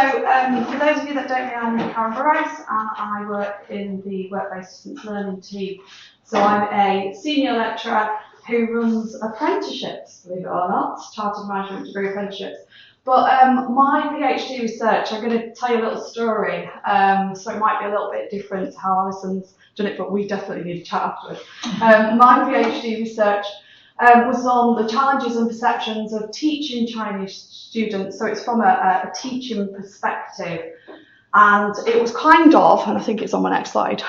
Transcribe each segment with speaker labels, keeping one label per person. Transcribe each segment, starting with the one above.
Speaker 1: for those of you that don't know, I'm Karen Burrows, and I work in the work-based distance learning team. So I'm a senior lecturer who runs apprenticeships, believe it or not, chartered management degree apprenticeships. But my PhD research, I'm going to tell you a little story, so it might be a little bit different to how Alison's done it, but we definitely need to chat afterwards. My PhD research was on the challenges and perceptions of teaching Chinese students, so it's from a teaching perspective. And it was kind of, and I think it's on my next slide,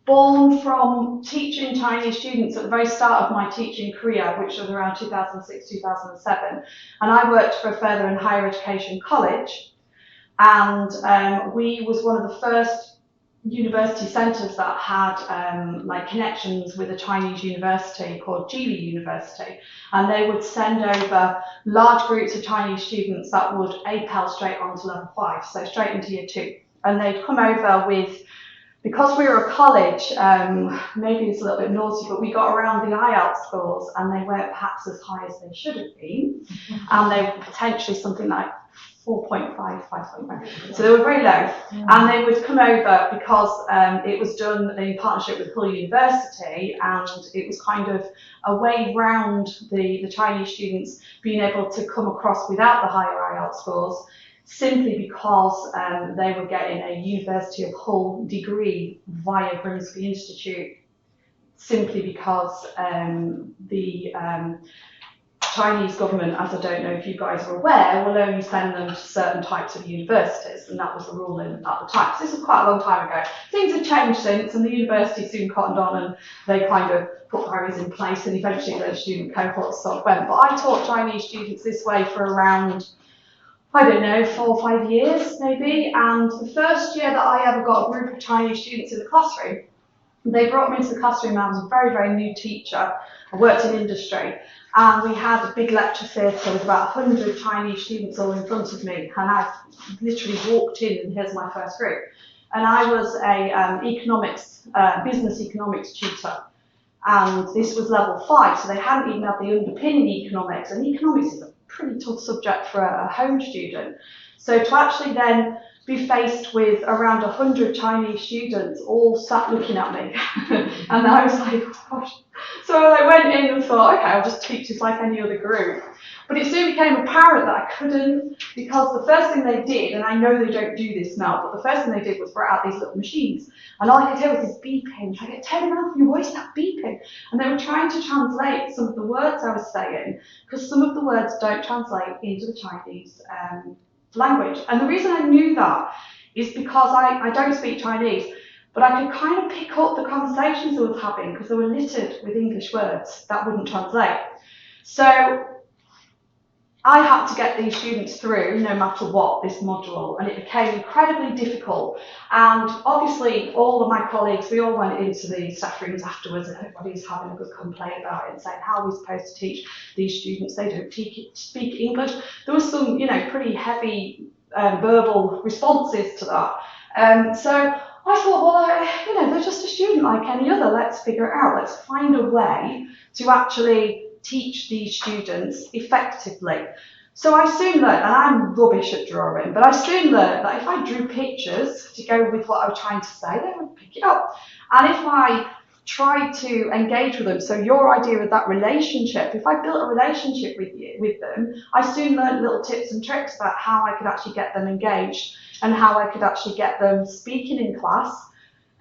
Speaker 1: born from teaching Chinese students at the very start of my teaching career, which was around 2006, 2007. And I worked for a further and higher education college, and we was one of the first university centres that had like connections with a Chinese university called Geely University, and they would send over large groups of Chinese students that would APEL straight on to level 5, so straight into year 2, and they'd come over with, because we were a college, maybe it's a little bit naughty, but we got around the IELTS scores and they weren't perhaps as high as they should have been, and they were potentially something like 4.5, 5.5. So they were very low, and they would come over because it was done in partnership with Hull University, and it was kind of a way round the Chinese students being able to come across without the higher IELTS scores, simply because they were getting a University of Hull degree via Grimsby Institute, simply because the Chinese government, as I don't know if you guys are aware, will only send them to certain types of universities, and that was the ruling at the time. So this was quite a long time ago. Things have changed since, and the university soon cottoned on, and they kind of put barriers in place, and eventually those student cohorts sort of went. But I taught Chinese students this way for around, I don't know, 4 or 5 years maybe, and the first year that I ever got a group of Chinese students in the classroom, they brought me into the classroom. I was a very, very new teacher. I worked in industry, and we had a big lecture theatre with about 100 Chinese students all in front of me, and I literally walked in, and here's my first group. And I was a business economics tutor, and this was level 5, so they hadn't even had the underpinning economics, and economics is a pretty tough subject for a home student. So to actually then be faced with around 100 Chinese students all sat looking at me, and I was like, oh gosh. So I went in and thought, okay, I'll just teach this like any other group. But it soon became apparent that I couldn't, because the first thing they did, and I know they don't do this now, but the first thing they did was brought out these little machines, and all I could hear was this beeping. I get, turn around from your voice, that beeping. And they were trying to translate some of the words I was saying, because some of the words don't translate into the Chinese language. And the reason I knew that is because I don't speak Chinese, but I could kind of pick up the conversations I was having, because they were littered with English words that wouldn't translate. So I had to get these students through, no matter what, this module, and it became incredibly difficult. And obviously, all of my colleagues, we all went into the staff rooms afterwards, and everybody's having a good complaint about it and saying, how are we supposed to teach these students? They don't speak English. There was some, pretty heavy verbal responses to that. So I thought, well, they're just a student like any other. Let's figure it out. Let's find a way to actually teach these students effectively. So I soon learned, and I'm rubbish at drawing, but I soon learned that if I drew pictures to go with what I was trying to say, they would pick it up. And if I tried to engage with them, so your idea of that relationship, if I built a relationship with them, I soon learned little tips and tricks about how I could actually get them engaged, and how I could actually get them speaking in class,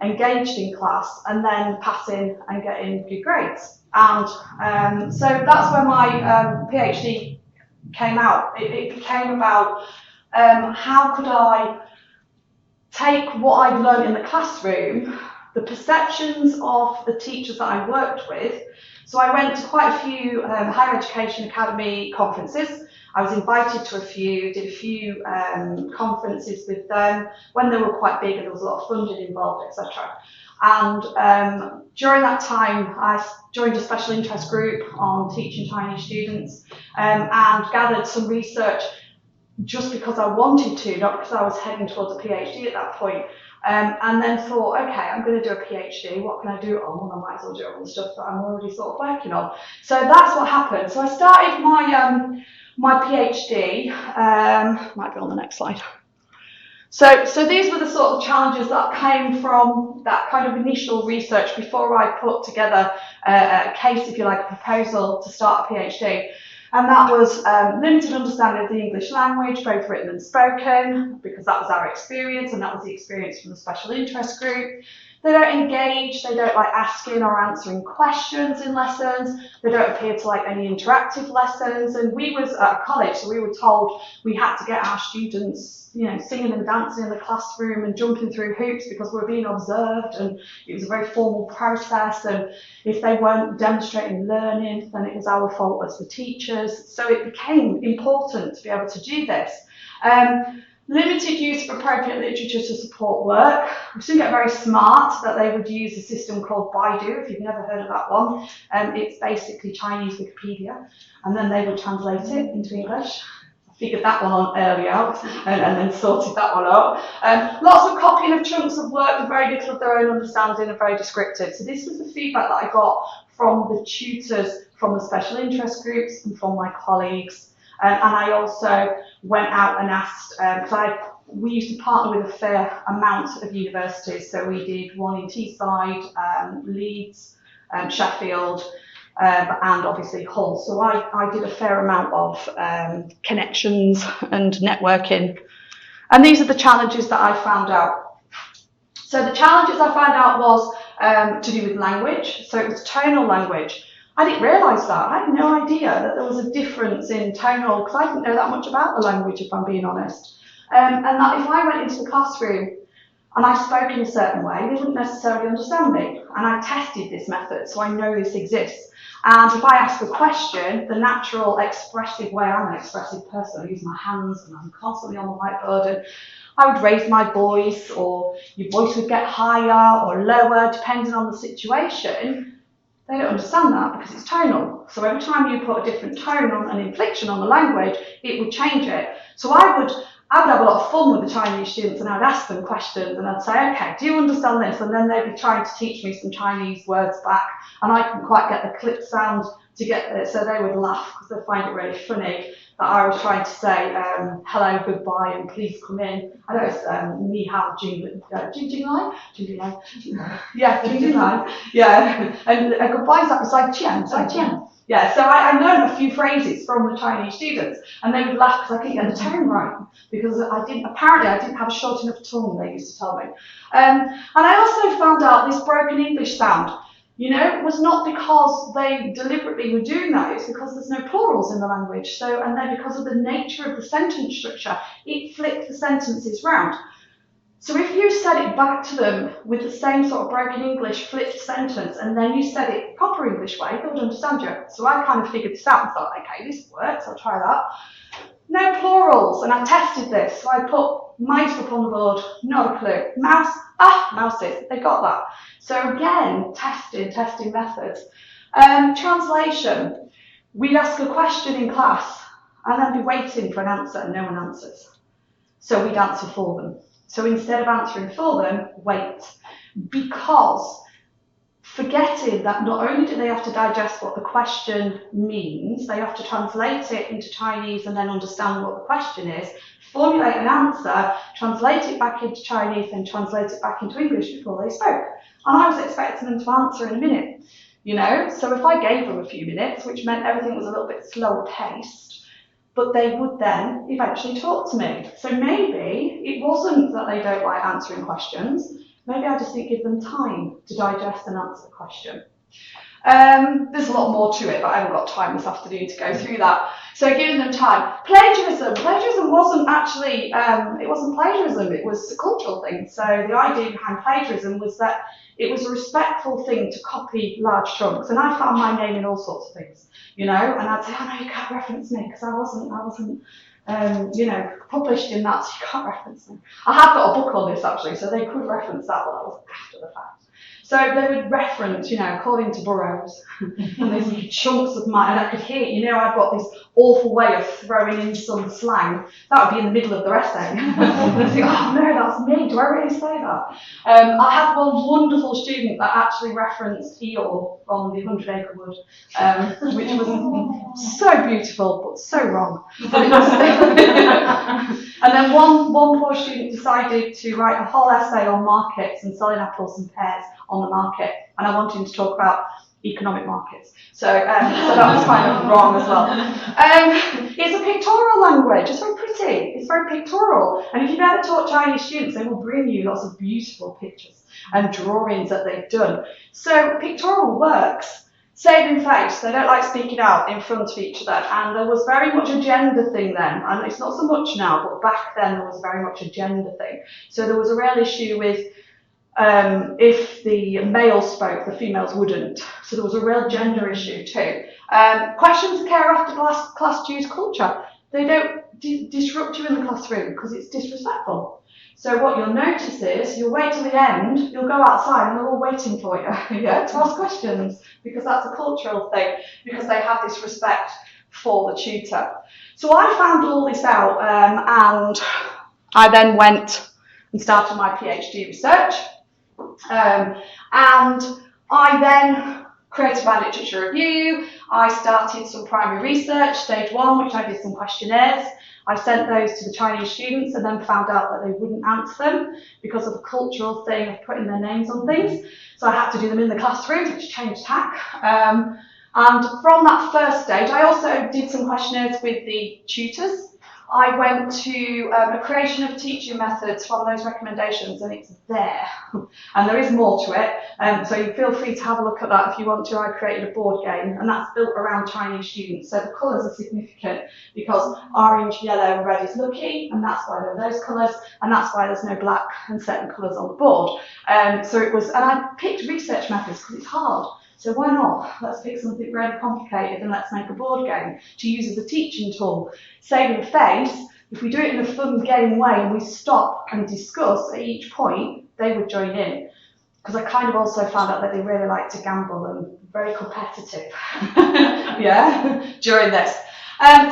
Speaker 1: engaged in class, and then passing and getting good grades. And so that's where my PhD came out. It became about how could I take what I'd learned in the classroom, the perceptions of the teachers that I worked with. So I went to quite a few higher education academy conferences. I was invited to a few, did a few conferences with them when they were quite big and there was a lot of funding involved, etc. And during that time, I joined a special interest group on teaching Chinese students and gathered some research just because I wanted to, not because I was heading towards a PhD at that point. And then thought, okay, I'm going to do a PhD. What can I do it on? Well, I might as well do it on the stuff that I'm already sort of working on. So that's what happened. So I started my PhD. Might be on the next slide. So these were the sort of challenges that came from that kind of initial research before I put together a case, if you like, a proposal to start a PhD. And that was limited understanding of the English language, both written and spoken, because that was our experience, and that was the experience from the special interest group. They don't engage, they don't like asking or answering questions in lessons, they don't appear to like any interactive lessons. And we was at a college, so we were told we had to get our students, you know, singing and dancing in the classroom and jumping through hoops because we were being observed, and it was a very formal process, and if they weren't demonstrating learning, then it was our fault as the teachers. So it became important to be able to do this. Limited use of appropriate literature to support work. We soon get very smart that they would use a system called Baidu, if you've never heard of that one. It's basically Chinese Wikipedia, and then they would translate it into English. I figured that one on early out, and then sorted that one out. Lots of copying of chunks of work with very little of their own understanding and very descriptive. So this was the feedback that I got from the tutors, from the special interest groups, and from my colleagues. And I also went out and asked, because we used to partner with a fair amount of universities. So we did one in Teesside, Leeds, Sheffield, and obviously Hull. So I did a fair amount of connections and networking. And these are the challenges that I found out. So the challenges I found out was to do with language. So it was tonal language. I didn't realise that. I had no idea that there was a difference in tonal, because I didn't know that much about the language, if I'm being honest. And that if I went into the classroom and I spoke in a certain way, they wouldn't necessarily understand me. And I tested this method, so I know this exists. And if I ask a question, the natural expressive way, I'm an expressive person, I use my hands and I'm constantly on the whiteboard, and I would raise my voice, or your voice would get higher or lower, depending on the situation. They don't understand that because it's tonal. So every time you put a different tone on an inflection on the language, it would change it. So I would have a lot of fun with the Chinese students, and I'd ask them questions, and I'd say, okay, do you understand this? And then they'd be trying to teach me some Chinese words back, and I couldn't quite get the clip sound to get it, so they would laugh because they find it really funny that I was trying to say hello, goodbye, and please come in. I know it's ni hao, jing lai, yeah, jing lai, yeah, and goodbye is like qian. Yeah, so I know a few phrases from the Chinese students, and they would laugh because I couldn't get the tone right, because I didn't have a short enough tongue, they used to tell me. And I also found out this broken English sound, you know, was not because they deliberately were doing that, it's because there's no plurals in the language. So, and then because of the nature of the sentence structure, it flipped the sentences round. So if you said it back to them with the same sort of broken English flipped sentence, and then you said it proper English way, they would understand you. So I kind of figured this out and thought, okay, this works, I'll try that. No plurals, and I tested this. So I put mice up on the board, not a clue. Mouse, mouses, they got that. So again, testing methods. Translation, we'd ask a question in class, and then be waiting for an answer, and no one answers. So we'd answer for them. So instead of answering for them, wait. Because forgetting that not only do they have to digest what the question means, they have to translate it into Chinese and then understand what the question is, formulate an answer, translate it back into Chinese, and translate it back into English before they spoke. And I was expecting them to answer in a minute, you know? So if I gave them a few minutes, which meant everything was a little bit slower paced, but they would then eventually talk to me. So maybe it wasn't that they don't like answering questions, maybe I just didn't give them time to digest and answer the question. There's a lot more to it, but I haven't got time this afternoon to go through that. So giving them time. Plagiarism. Plagiarism wasn't actually, it wasn't plagiarism, it was a cultural thing. So the idea behind plagiarism was that it was a respectful thing to copy large chunks. And I found my name in all sorts of things, you know, and I'd say, oh no, you can't reference me because I wasn't you know, published in that, so you can't reference me. I have got a book on this actually, so they could reference that, but that was after the fact. So they would reference, you know, according to Burrows, and there's chunks of mine, and I could hear, you know, I've got this awful way of throwing in some slang, that would be in the middle of their essay. And I think, oh no, that's me, do I really say that? I had one wonderful student that actually referenced Eeyore from the 100 Acre Wood, which was so beautiful, but so wrong. But it was and then one poor student decided to write a whole essay on markets and selling apples and pears on the market, and I wanted him to talk about economic markets. So that was kind of wrong as well. It's a pictorial language. It's very pretty. It's very pictorial. And if you've ever taught Chinese students, they will bring you lots of beautiful pictures and drawings that they've done. So pictorial works. Saving face, they don't like speaking out in front of each other, and there was very much a gender thing then, and it's not so much now, but back then there was very much a gender thing. So there was a real issue with if the males spoke, the females wouldn't. So there was a real gender issue too. Questions of care after class due to culture. They don't disrupt you in the classroom because it's disrespectful. So what you'll notice is you'll wait till the end, you'll go outside and they're all waiting for you yeah, to ask questions, because that's a cultural thing, because they have this respect for the tutor. So I found all this out and I then went and started my PhD research. And I then created my literature review. I started some primary research, stage 1, which I did some questionnaires. I sent those to the Chinese students and then found out that they wouldn't answer them because of the cultural thing of putting their names on things. So I had to do them in the classroom, which changed tack. And from that first stage, I also did some questionnaires with the tutors. I went to a creation of teaching methods from those recommendations, and it's there. And there is more to it, so you feel free to have a look at that if you want to. I created a board game, and that's built around Chinese students. So the colours are significant because orange, yellow, and red is lucky, and that's why there are those colours, and that's why there's no black and certain colours on the board. So it was, and I picked research methods because it's hard. So why not? Let's pick something really complicated and let's make a board game to use as a teaching tool. Saving face, if we do it in a fun game way and we stop and discuss at each point, they would join in. Because I kind of also found out that they really like to gamble and very competitive yeah, during this.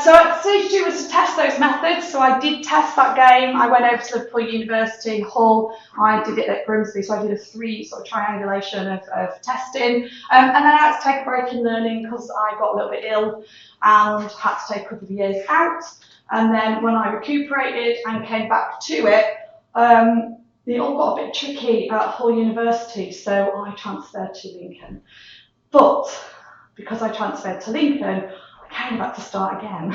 Speaker 1: So stage 2 was to test those methods. So I did test that game. I went over to Liverpool University Hall. I did it at Grimsby. So I did a 3 sort of triangulation of testing. And then I had to take a break in learning because I got a little bit ill and had to take a couple of years out. And then when I recuperated and came back to it, it all got a bit tricky at Hull University. So I transferred to Lincoln. But because I transferred to Lincoln, I came back to start again.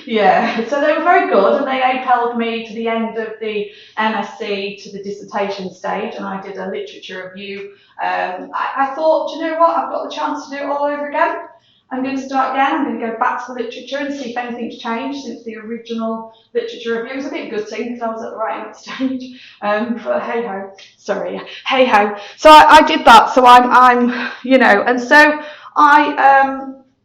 Speaker 1: Yeah, so they were very good, and they upheld me to the end of the MSc to the dissertation stage, and I did a literature review. I thought, do you know what, I've got the chance to do it all over again. I'm going to start again. I'm going to go back to the literature and see if anything's changed since the original literature review. It was a bit gutting because I was at the writing up stage, but hey ho. Sorry, hey ho. So I did that. So I'm, you know, and so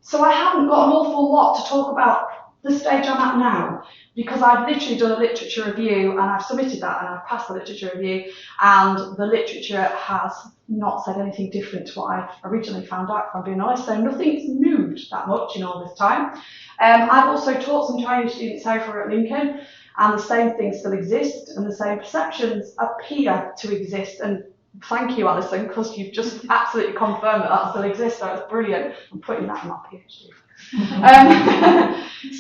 Speaker 1: So I haven't got an awful lot to talk about the stage I'm at now, because I've literally done a literature review and I've submitted that and I've passed the literature review, and the literature has not said anything different to what I've originally found out, if I'm being honest, so nothing's moved that much in all this time. I've also taught some Chinese students over at Lincoln, and the same things still exist and the same perceptions appear to exist, and thank you, Alison, because you've just absolutely confirmed that that still exists. So it's brilliant. I'm putting that in my PhD.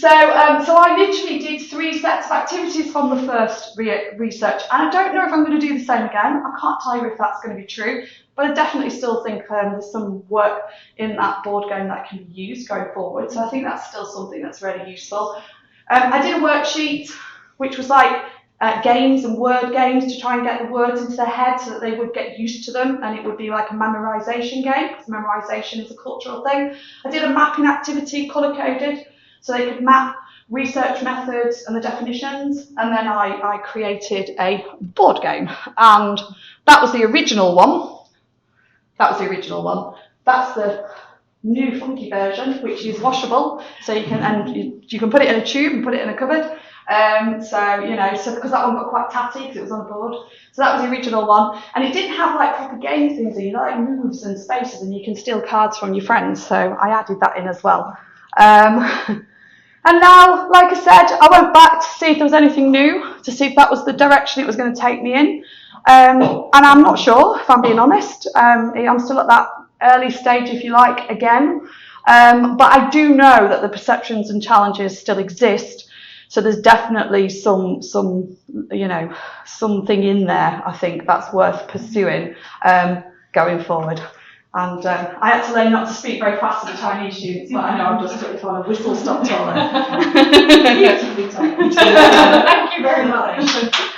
Speaker 1: So I literally did 3 sets of activities from the first research, and I don't know if I'm going to do the same again. I can't tell you if that's going to be true, but I definitely still think there's some work in that board game that can be used going forward. So I think that's still something that's really useful. I did a worksheet which was like games and word games to try and get the words into their head so that they would get used to them, and it would be like a memorization game, because memorization is a cultural thing. I did a mapping activity, colour-coded, so they could map research methods and the definitions, and then I created a board game, and that was the original one. That's the new funky version, which is washable, so you can put it in a tube and put it in a cupboard. Because that one got quite tatty because it was on a board. So that was the original one, and it didn't have like proper game things in, like moves and spaces, and you can steal cards from your friends. So I added that in as well. And now, like I said, I went back to see if there was anything new, to see if that was the direction it was going to take me in. And I'm not sure, if I'm being honest. I'm still at that early stage, if you like, again. But I do know that the perceptions and challenges still exist. So there's definitely something in there, I think, that's worth pursuing going forward. And I had to learn not to speak very fast to the Chinese students, but I know I'm just if I whistle stop taller.
Speaker 2: Thank you very much.